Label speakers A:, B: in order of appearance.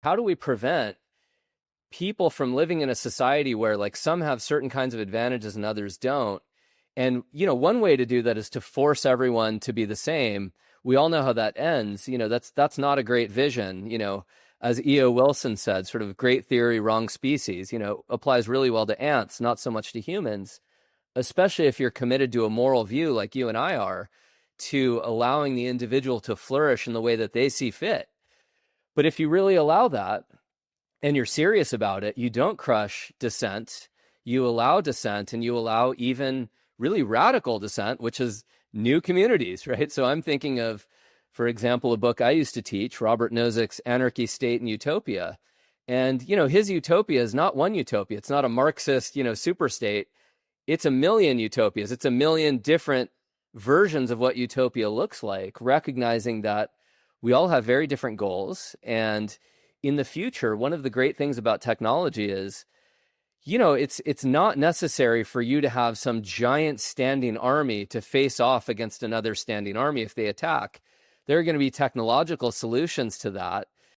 A: how do we prevent people from living in a society where like some have certain kinds of advantages and others don't? And, one way to do that is to force everyone to be the same. We all know how that ends. That's not a great vision. As E.O. Wilson said, sort of great theory, wrong species, applies really well to ants, not so much to humans, especially if you're committed to a moral view like you and I are, to allowing the individual to flourish in the way that they see fit. But if you really allow that and you're serious about it, you don't crush dissent, you allow dissent, and you allow even really radical dissent, which is new communities, right? So I'm thinking of, for example, a book I used to teach, Robert Nozick's Anarchy, State, and Utopia. And, his utopia is not one utopia. It's not a Marxist, super state. It's a million utopias. It's a million different versions of what utopia looks like, recognizing that we all have very different goals. And in the future, one of the great things about technology is, it's not necessary for you to have some giant standing army to face off against another standing army if they attack. There are going to be technological solutions to that